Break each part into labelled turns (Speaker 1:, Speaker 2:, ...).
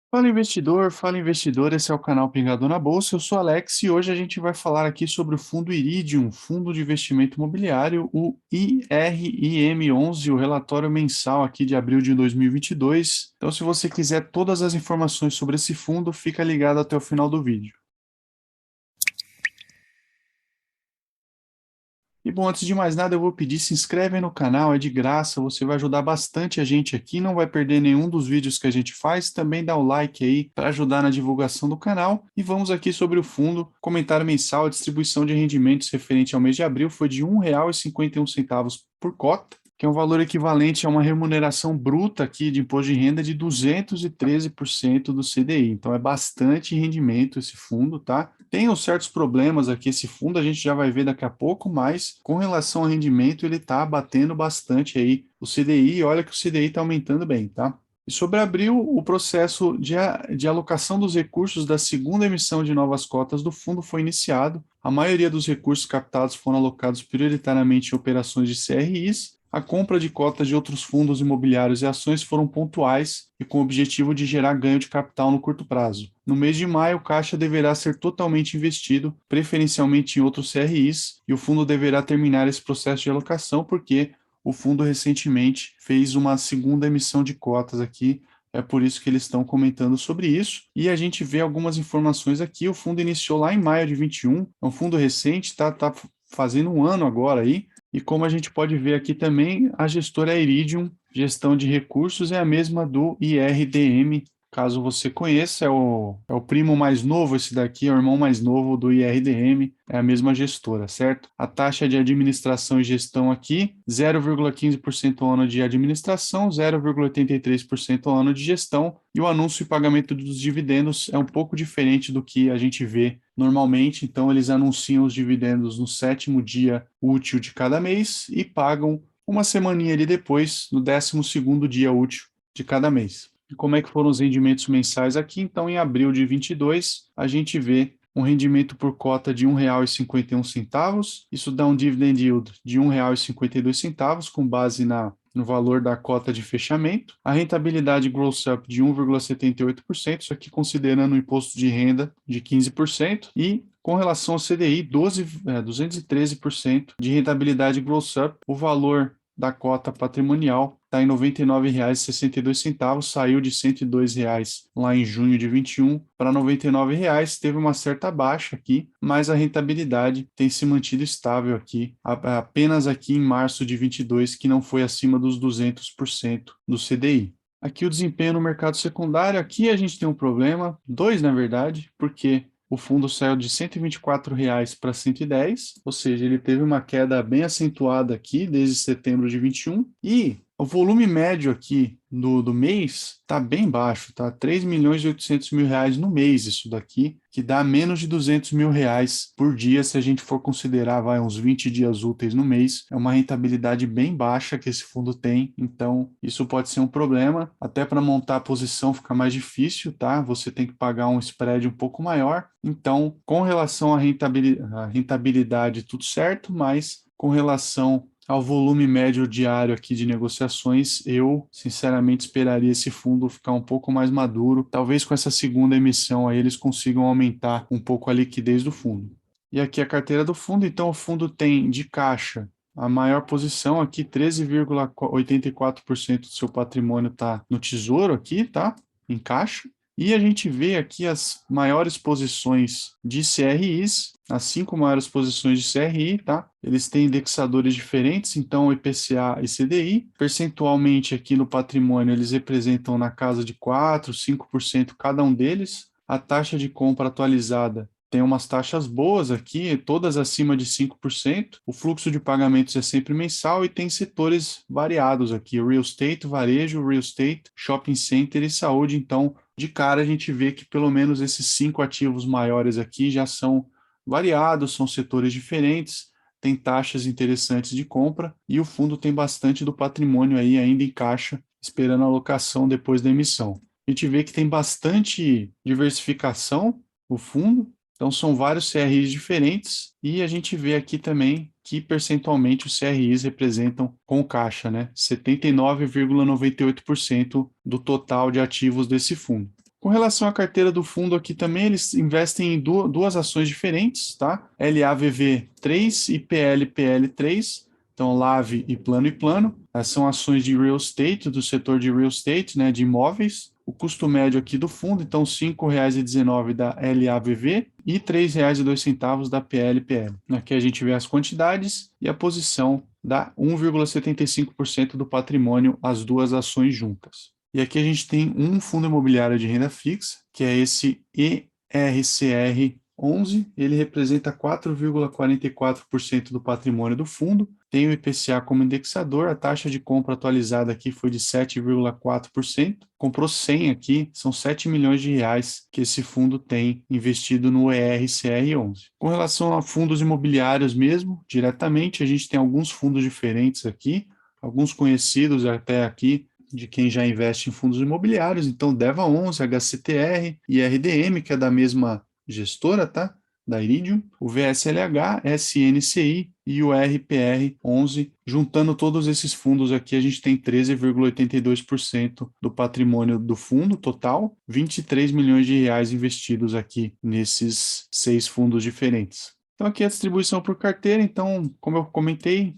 Speaker 1: Fala investidor, esse é o canal Pingador na Bolsa, eu sou Alex e hoje a gente vai falar aqui sobre o fundo Iridium, Fundo de Investimento Imobiliário, o IRIM11, o relatório mensal aqui de abril de 2022. Então, se você quiser todas as informações sobre esse fundo, fica ligado até o final do vídeo. E bom, antes de mais nada, eu vou pedir, se inscreve aí no canal, é de graça, você vai ajudar bastante a gente aqui, não vai perder nenhum dos vídeos que a gente faz, também dá o like aí para ajudar na divulgação do canal. E vamos aqui sobre o fundo, comentário mensal, a distribuição de rendimentos referente ao mês de abril foi de R$ 1,51 por cota, que é um valor equivalente a uma remuneração bruta aqui de imposto de renda de 213% do CDI. Então é bastante rendimento esse fundo, tá? Tem uns certos problemas aqui esse fundo, a gente já vai ver daqui a pouco, mas com relação ao rendimento ele está batendo bastante aí o CDI, e olha que o CDI está aumentando bem, tá? E sobre abril, o processo de alocação dos recursos da segunda emissão de novas cotas do fundo foi iniciado. A maioria dos recursos captados foram alocados prioritariamente em operações de CRIs. A compra de cotas de outros fundos imobiliários e ações foram pontuais e com o objetivo de gerar ganho de capital no curto prazo. No mês de maio, o caixa deverá ser totalmente investido, preferencialmente em outros CRIs, e o fundo deverá terminar esse processo de alocação porque o fundo recentemente fez uma segunda emissão de cotas aqui, é por isso que eles estão comentando sobre isso. E a gente vê algumas informações aqui. O fundo iniciou lá em maio de 21, é um fundo recente, tá fazendo um ano agora aí. E como a gente pode ver aqui também, a gestora é Iridium, gestão de recursos é a mesma do IRDM. Caso você conheça, é o primo mais novo, esse daqui é o irmão mais novo do IRDM, é a mesma gestora, certo? A taxa de administração e gestão aqui, 0,15% ao ano de administração, 0,83% ao ano de gestão, e o anúncio e pagamento dos dividendos é um pouco diferente do que a gente vê normalmente, então eles anunciam os dividendos no sétimo dia útil de cada mês e pagam uma semaninha ali depois, no 12º dia útil de cada mês. E como é que foram os rendimentos mensais aqui? Então, em abril de 22, a gente vê um rendimento por cota de R$ 1,51. Isso dá um dividend yield de R$ 1,52, com base no valor da cota de fechamento. A rentabilidade gross up de 1,78%, isso aqui considerando o imposto de renda de 15%, e com relação ao CDI, 213% de rentabilidade gross up. O valor da cota patrimonial está em R$ 99,62, saiu de R$ 102 lá em junho de 21 para R$ 99, teve uma certa baixa aqui, mas a rentabilidade tem se mantido estável aqui, apenas aqui em março de 22, que não foi acima dos 200% do CDI. Aqui o desempenho no mercado secundário, aqui a gente tem um problema, dois na verdade, porque o fundo saiu de R$ 124 para 110, ou seja, ele teve uma queda bem acentuada aqui desde setembro de 21, e o volume médio aqui do mês está bem baixo, tá? 3.800.000 reais no mês isso daqui, que dá menos de 200 mil reais por dia se a gente for considerar, uns 20 dias úteis no mês. É uma rentabilidade bem baixa que esse fundo tem, então isso pode ser um problema. Até para montar a posição fica mais difícil, tá? Você tem que pagar um spread um pouco maior. Então, com relação à rentabilidade, tudo certo, mas com relação ao volume médio diário aqui de negociações, eu sinceramente esperaria esse fundo ficar um pouco mais maduro. Talvez com essa segunda emissão aí eles consigam aumentar um pouco a liquidez do fundo. E aqui a carteira do fundo, então o fundo tem de caixa a maior posição aqui, 13,84% do seu patrimônio está no tesouro aqui, tá? Em caixa. E a gente vê aqui as maiores posições de CRIs, as 5 maiores posições de CRI, tá? Eles têm indexadores diferentes, então IPCA e CDI. Percentualmente aqui no patrimônio, eles representam na casa de 4, 5% cada um deles. A taxa de compra atualizada tem umas taxas boas aqui, todas acima de 5%. O fluxo de pagamentos é sempre mensal e tem setores variados aqui: real estate, varejo, real estate, shopping center e saúde. Então, de cara, a gente vê que pelo menos esses 5 ativos maiores aqui já são variados, são setores diferentes, tem taxas interessantes de compra e o fundo tem bastante do patrimônio aí ainda em caixa, esperando a alocação depois da emissão. A gente vê que tem bastante diversificação o fundo, então são vários CRIs diferentes e a gente vê aqui também que percentualmente os CRIs representam com caixa, né? 79,98% do total de ativos desse fundo. Com relação à carteira do fundo aqui também, eles investem em duas ações diferentes, tá? LAVV3 e PLPL3, então LAV e Plano. São ações de real estate, do setor de real estate, né, de imóveis. O custo médio aqui do fundo, então R$ 5,19 da LAVV e R$ 3,02 da PLPL. Aqui a gente vê as quantidades e a posição dá 1,75% do patrimônio, as duas ações juntas. E aqui a gente tem um fundo imobiliário de renda fixa, que é esse ERCR11, ele representa 4,44% do patrimônio do fundo, tem o IPCA como indexador, a taxa de compra atualizada aqui foi de 7,4%, comprou 100 aqui, são 7 milhões de reais que esse fundo tem investido no ERCR11. Com relação a fundos imobiliários mesmo, diretamente, a gente tem alguns fundos diferentes aqui, alguns conhecidos até aqui, de quem já investe em fundos imobiliários, então DEVA11, HCTR e RDM, que é da mesma gestora, tá? Da Iridium, o VSLH, SNCI e o RPR11. Juntando todos esses fundos aqui, a gente tem 13,82% do patrimônio do fundo total, 23 milhões de reais investidos aqui nesses 6 fundos diferentes. Então aqui a distribuição por carteira, então, como eu comentei,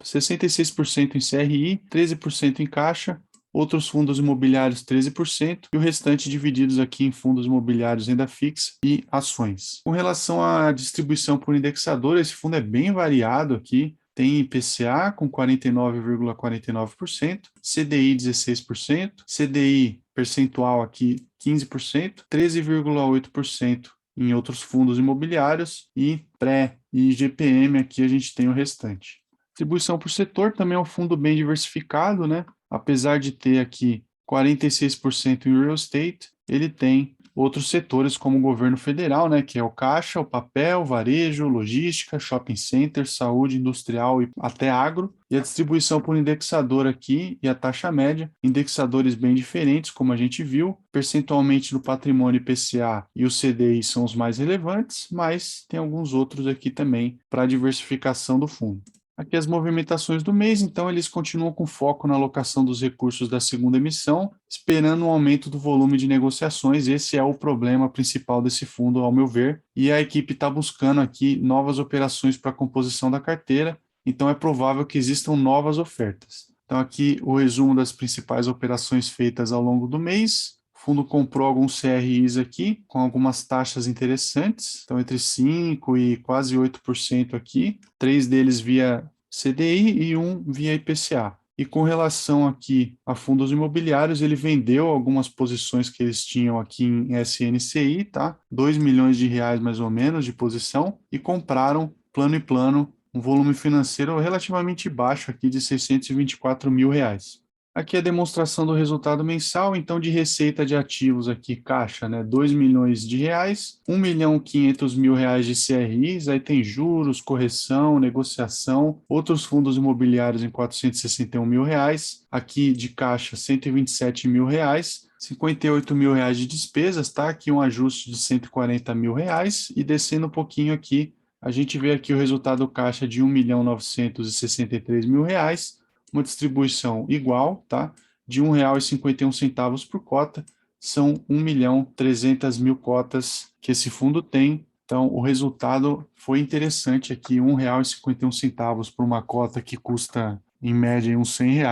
Speaker 1: 66% em CRI, 13% em caixa, outros fundos imobiliários 13% e o restante divididos aqui em fundos imobiliários renda fixa e ações. Com relação à distribuição por indexador, esse fundo é bem variado aqui, tem IPCA com 49,49%, CDI 16%, CDI percentual aqui 15%, 13,8% em outros fundos imobiliários e pré e IGPM aqui a gente tem o restante. Distribuição por setor também é um fundo bem diversificado, né? Apesar de ter aqui 46% em real estate, ele tem outros setores como o governo federal, né, que é o caixa, o papel, varejo, logística, shopping center, saúde industrial e até agro. E a distribuição por indexador aqui e a taxa média, indexadores bem diferentes, como a gente viu, percentualmente no patrimônio IPCA e o CDI são os mais relevantes, mas tem alguns outros aqui também para a diversificação do fundo. Aqui as movimentações do mês, então eles continuam com foco na alocação dos recursos da segunda emissão, esperando um aumento do volume de negociações. Esse é o problema principal desse fundo, ao meu ver, e a equipe está buscando aqui novas operações para a composição da carteira, então é provável que existam novas ofertas. Então aqui o resumo das principais operações feitas ao longo do mês. O fundo comprou alguns CRIs aqui, com algumas taxas interessantes, então entre 5% e quase 8% aqui, 3 deles via CDI e um via IPCA. E com relação aqui a fundos imobiliários, ele vendeu algumas posições que eles tinham aqui em SNCI, tá? 2 milhões de reais mais ou menos de posição, e compraram plano e plano, um volume financeiro relativamente baixo aqui de 624 mil reais. Aqui é a demonstração do resultado mensal, então de receita de ativos aqui, caixa, né, 2 milhões de reais, 1.500.000 reais de CRIs, aí tem juros, correção, negociação, outros fundos imobiliários em 461 mil reais, aqui de caixa 127 mil reais, 58 mil reais de despesas, tá? Aqui um ajuste de 140 mil reais e descendo um pouquinho aqui, a gente vê aqui o resultado caixa de 1.963.000 reais, uma distribuição igual, tá? De R$ 1,51 por cota, são 1.300.000 cotas que esse fundo tem. Então, o resultado foi interessante aqui, R$ 1,51 por uma cota que custa, em média, uns R$ 100.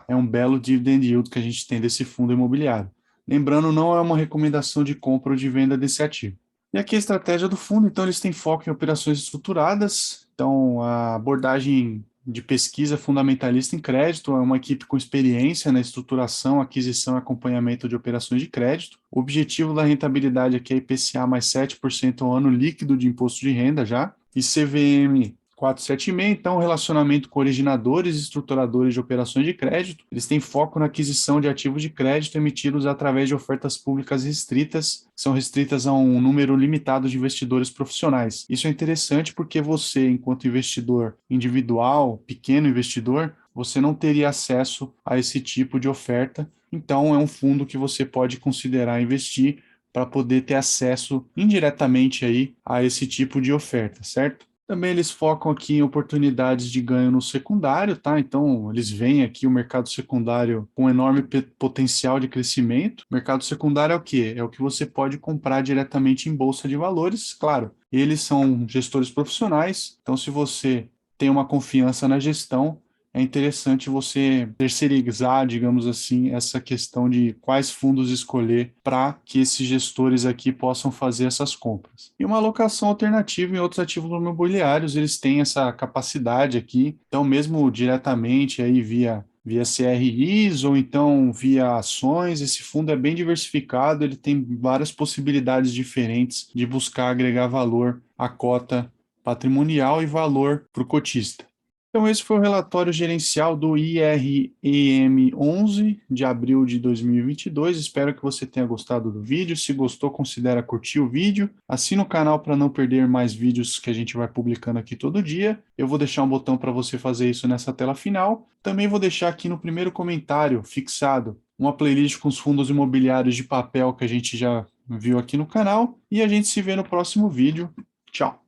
Speaker 1: É um belo dividend yield que a gente tem desse fundo imobiliário. Lembrando, não é uma recomendação de compra ou de venda desse ativo. E aqui a estratégia do fundo, então eles têm foco em operações estruturadas, então a abordagem de pesquisa fundamentalista em crédito, é uma equipe com experiência na estruturação, aquisição e acompanhamento de operações de crédito. O objetivo da rentabilidade aqui é IPCA mais 7% ao ano líquido de imposto de renda já, e CVM 476, então, relacionamento com originadores e estruturadores de operações de crédito. Eles têm foco na aquisição de ativos de crédito emitidos através de ofertas públicas restritas, que são restritas a um número limitado de investidores profissionais. Isso é interessante porque você, enquanto investidor individual, pequeno investidor, você não teria acesso a esse tipo de oferta. Então, é um fundo que você pode considerar investir para poder ter acesso indiretamente aí a esse tipo de oferta, certo? Também eles focam aqui em oportunidades de ganho no secundário, tá? Então, eles veem aqui o mercado secundário com enorme potencial de crescimento. O mercado secundário é o quê? É o que você pode comprar diretamente em bolsa de valores, claro. Eles são gestores profissionais, então se você tem uma confiança na gestão, é interessante você terceirizar, digamos assim, essa questão de quais fundos escolher para que esses gestores aqui possam fazer essas compras. E uma alocação alternativa em outros ativos imobiliários, eles têm essa capacidade aqui, então mesmo diretamente aí via CRIs ou então via ações, esse fundo é bem diversificado, ele tem várias possibilidades diferentes de buscar agregar valor à cota patrimonial e valor para o cotista. Então, esse foi o relatório gerencial do IREM 11 de abril de 2022. Espero que você tenha gostado do vídeo. Se gostou, considere curtir o vídeo. Assina o canal para não perder mais vídeos que a gente vai publicando aqui todo dia. Eu vou deixar um botão para você fazer isso nessa tela final. Também vou deixar aqui no primeiro comentário fixado uma playlist com os fundos imobiliários de papel que a gente já viu aqui no canal. E a gente se vê no próximo vídeo. Tchau!